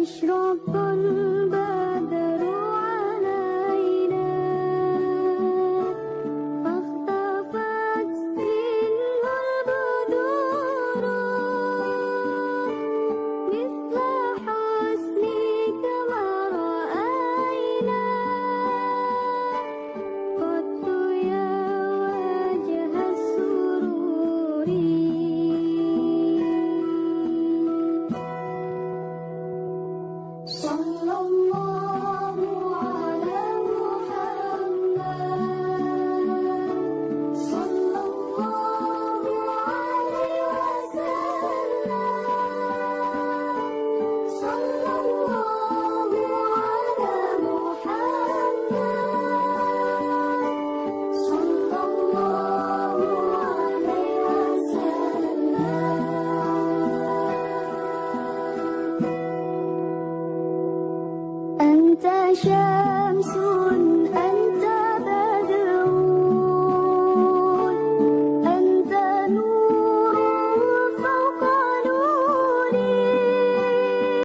أشرق البدر علينا فاختفت منه البدور مثل حسنك ما رأينا قط يا وجه السرور صلى الله على محمد صلى الله عليه وسلم صلى الله على محمد صلى الله عليه وسلم أنت شمس